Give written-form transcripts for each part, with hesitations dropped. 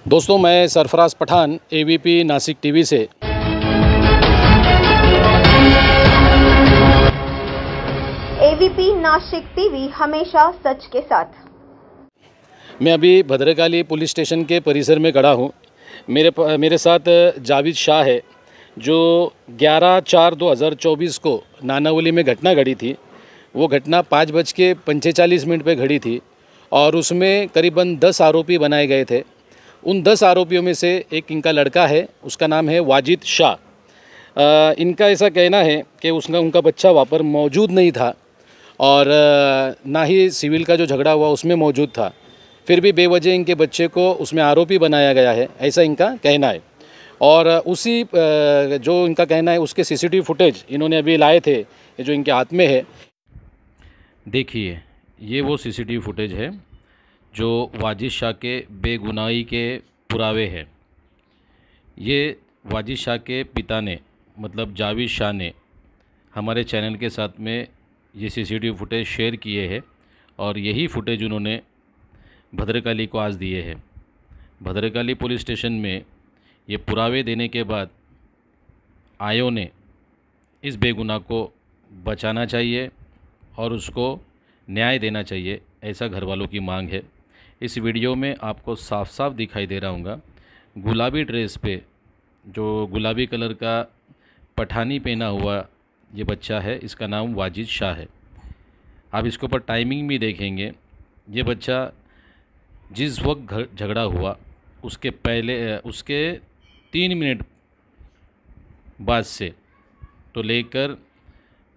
दोस्तों, मैं Sarfaraz Pathan AVP Nashik TV से। एवीपी नासिक टीवी, हमेशा सच के साथ। मैं अभी भद्रकाली पुलिस स्टेशन के परिसर में खड़ा हूँ। मेरे साथ जावेद शाह है, जो 11/4/2024 को नानावली में घटना घटी थी। वो घटना 5:45 पे घटी थी और उसमें करीबन 10 आरोपी बनाए गए थे। उन 10 आरोपियों में से एक इनका लड़का है, उसका नाम है वाजिद शाह। इनका ऐसा कहना है कि उनका बच्चा वहाँ पर मौजूद नहीं था और ना ही सिविल का जो झगड़ा हुआ उसमें मौजूद था। फिर भी बेवजह इनके बच्चे को उसमें आरोपी बनाया गया है, ऐसा इनका कहना है। और उसी जो इनका कहना है उसके सीसीटीवी फुटेज इन्होंने अभी लाए थे, ये जो इनके हाथ में है। देखिए, ये वो सीसीटीवी फुटेज है जो वाजिद शाह के बेगुनाही के पुरावे हैं। ये वाजिद शाह के पिता ने, मतलब जावेद शाह ने, हमारे चैनल के साथ में ये सीसीटीवी फुटेज शेयर किए हैं और यही फुटेज उन्होंने भद्रकाली को आज दिए हैं। भद्रकाली पुलिस स्टेशन में ये पुरावे देने के बाद आयो ने इस बेगुनाह को बचाना चाहिए और उसको न्याय देना चाहिए, ऐसा घर वालों की मांग है। इस वीडियो में आपको साफ साफ दिखाई दे रहा होगा, गुलाबी ड्रेस पे जो गुलाबी कलर का पठानी पहना हुआ ये बच्चा है, इसका नाम वाजिद शाह है। आप इसके ऊपर टाइमिंग भी देखेंगे। ये बच्चा जिस वक्त झगड़ा हुआ उसके 3 मिनट बाद से तो लेकर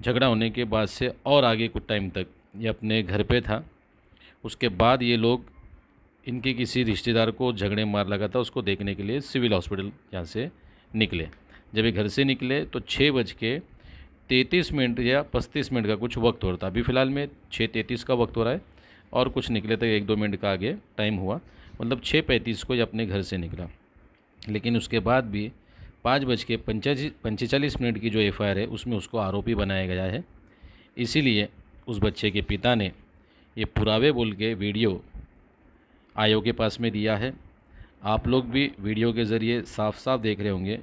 झगड़ा होने के बाद से और आगे कुछ टाइम तक ये अपने घर पे था। उसके बाद ये लोग इनके किसी रिश्तेदार को झगड़े मार लगा था, उसको देखने के लिए सिविल हॉस्पिटल यहाँ से निकले। जब ये घर से निकले तो 6:33 या 35 का कुछ वक्त हो रहा था। अभी फ़िलहाल में 6:33 का वक्त हो रहा है और कुछ निकले तो 1-2 मिनट का आगे टाइम हुआ, मतलब 6:35 को ये अपने घर से निकला। लेकिन उसके बाद भी 5:45 की जो एफआईआर है उसमें उसको आरोपी बनाया गया है। इसीलिए उस बच्चे के पिता ने ये पुरावे बोल के वीडियो आयोग के पास में दिया है। आप लोग भी वीडियो के ज़रिए साफ साफ देख रहे होंगे,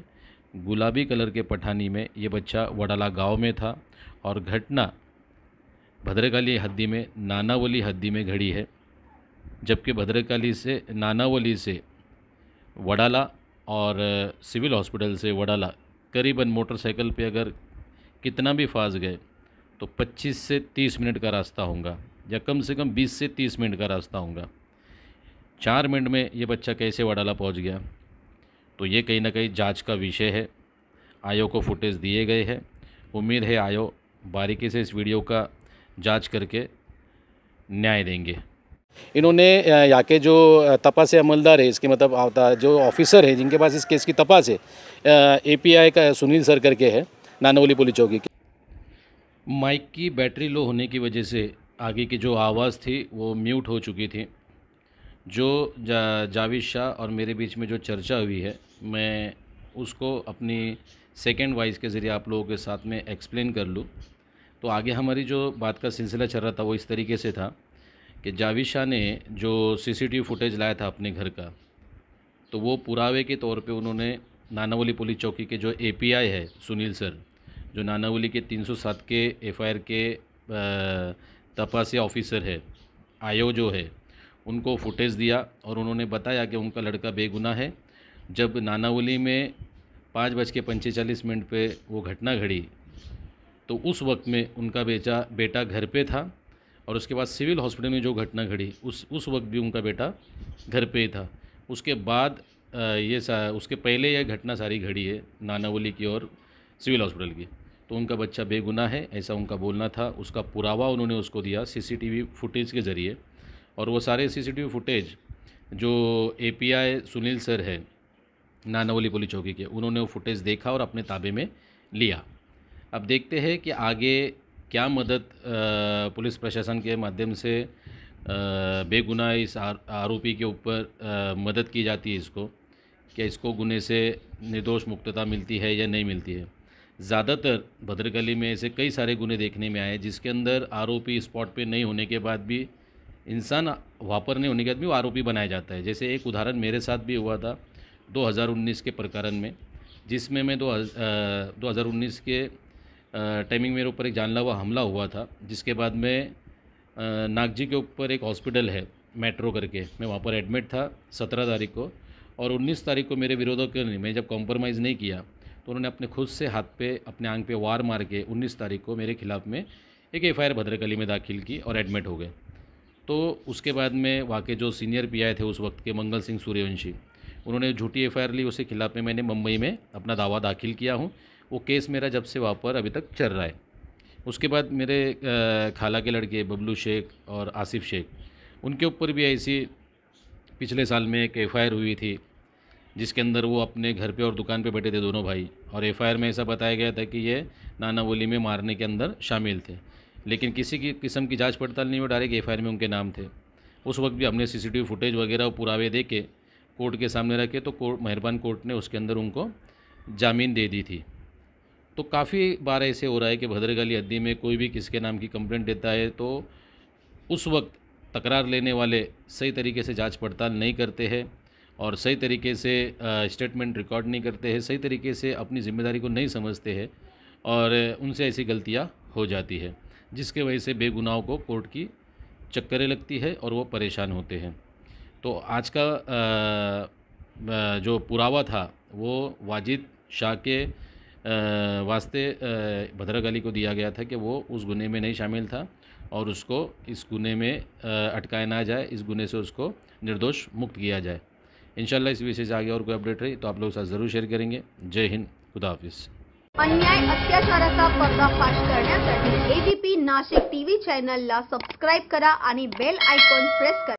गुलाबी कलर के पठानी में ये बच्चा वडाला गांव में था और घटना भद्रकाली हद्दी में नानावली हद्दी में घड़ी है। जबकि भद्रकाली से नानावली से वडाला और सिविल हॉस्पिटल से वडाला करीबन मोटरसाइकिल पे अगर कितना भी फास्ट गए तो 25 से 30 मिनट का रास्ता होगा, या कम से कम 20 से 30 मिनट का रास्ता होगा। 4 मिनट में ये बच्चा कैसे वडाला पहुंच गया, तो ये कहीं ना कहीं जांच का विषय है। आयोग को फुटेज दिए गए हैं। उम्मीद है आयोग बारीकी से इस वीडियो का जांच करके न्याय देंगे। इन्होंने यहाँ के जो तपास अमलदार है, इसके मतलब जो ऑफिसर है जिनके पास इस केस की तपास है, एपीआई का सुनील सर करके है, नानावली पुलिस चौकी की। माइक की बैटरी लो होने की वजह से आगे की जो आवाज़ थी वो म्यूट हो चुकी थी। जो जावेद शाह और मेरे बीच में जो चर्चा हुई है, मैं उसको अपनी सेकंड वॉइस के ज़रिए आप लोगों के साथ में एक्सप्लेन कर लूँ। तो आगे हमारी जो बात का सिलसिला चल रहा था वो इस तरीके से था कि जावेद शाह ने जो सीसीटीवी फुटेज लाया था अपने घर का, तो वो पुरावे के तौर पे उन्होंने नानावली पुलिस चौकी के जो एपीआई है सुनील सर, जो नानावली के 307 के एफआईआर के तपासी ऑफिसर है, आयो जो है, उनको फुटेज दिया और उन्होंने बताया कि उनका लड़का बेगुनाह है। जब नानावली में 5:45 पे वो घटना घड़ी तो उस वक्त में उनका बेटा घर पे था और उसके बाद सिविल हॉस्पिटल में जो घटना घड़ी उस वक्त भी उनका बेटा घर पे ही था। उसके बाद उसके पहले यह घटना सारी घड़ी है नानावली की और सिविल हॉस्पिटल की। तो उनका बच्चा बेगुनाह है, ऐसा उनका बोलना था। उसका पुरावा उन्होंने उसको दिया सीसीटीवी फुटेज के ज़रिए, और वो सारे सीसीटीवी फुटेज जो एपीआई सुनील सर है नानावली पुलिस चौकी के, उन्होंने वो फुटेज देखा और अपने ताबे में लिया। अब देखते हैं कि आगे क्या मदद पुलिस प्रशासन के माध्यम से बेगुनाह इस आरोपी के ऊपर मदद की जाती है। इसको क्या इसको गुने से निर्दोष मुक्तता मिलती है या नहीं मिलती है। ज़्यादातर भद्रकाली में ऐसे कई सारे गुने देखने में आए जिसके अंदर आरोपी स्पॉट पे नहीं होने के बाद भी इंसान वापरने होने के बाद भी वो आरोपी बनाया जाता है। जैसे एक उदाहरण मेरे साथ भी हुआ था 2019 के प्रकरण में, जिसमें मैं 2019 के टाइमिंग मेरे ऊपर एक जानलेवा हमला हुआ था, जिसके बाद में नागजी के ऊपर एक हॉस्पिटल है मेट्रो करके, मैं वहाँ पर एडमिट था 17 तारीख को, और 19 तारीख को मेरे विरोधकों ने, मैं जब कॉम्प्रोमाइज़ नहीं किया तो उन्होंने अपने खुद से हाथ पे अपने आंख पे वार मार के 19 तारीख को मेरे खिलाफ़ में एक एफ़आईआर भद्रकली में दाखिल की और एडमिट हो गए। तो उसके बाद में वहाँ के जो सीनियर पीआई थे उस वक्त के, मंगल सिंह सूर्यवंशी, उन्होंने झूठी एफ़आईआर ली, उसके खिलाफ़ में मैंने मुंबई में अपना दावा दाखिल किया हूँ। वो केस मेरा जब से वहाँ पर अभी तक चल रहा है। उसके बाद मेरे खाला के लड़के बबलू शेख और आसिफ शेख, उनके ऊपर भी ऐसी पिछले साल में एक एफ़आईआर हुई थी, जिसके अंदर वो अपने घर पे और दुकान पे बैठे थे दोनों भाई, और एफ़आईआर में ऐसा बताया गया था कि ये नानावली में मारने के अंदर शामिल थे, लेकिन किसी की किस्म की जांच पड़ताल नहीं हुई, डायरेक्ट एफ़आईआर में उनके नाम थे। उस वक्त भी हमने सीसीटीवी फुटेज वगैरह पुरावे दे के कोर्ट के सामने रखे, तो मेहरबान कोर्ट ने उसके अंदर उनको जामीन दे दी थी। तो काफ़ी बार ऐसे हो रहा है कि भद्रकली हद्दी में कोई भी किसके नाम की कंप्लेंट देता है तो उस वक्त तकरार लेने वाले सही तरीके से जांच पड़ताल नहीं करते हैं और सही तरीके से स्टेटमेंट रिकॉर्ड नहीं करते हैं, सही तरीके से अपनी ज़िम्मेदारी को नहीं समझते हैं, और उनसे ऐसी गलतियां हो जाती है, जिसके वजह से बेगुनाहों को कोर्ट की चक्करें लगती है और वो परेशान होते हैं। तो आज का जो पुरावा था वो वाजिद शाह के वास्ते भद्रकली को दिया गया था कि वो उस गुने में नहीं शामिल था और उसको इस गुने में अटकाया ना जाए, इस गुने से उसको निर्दोष मुक्त किया जाए। इंशाल्लाह इस विषय से आगे और कोई अपडेट रही तो आप लोगों के साथ ज़रूर शेअर करेंगे। जय हिंद, खुदा हाफिज़। अन्याय अत्याचाराचा पर्दाफाश करण्यासाठी एबीपी नाशिक टीव्ही चॅनलला सबस्क्राईब करा आणि बेल आयकॉन प्रेस करा।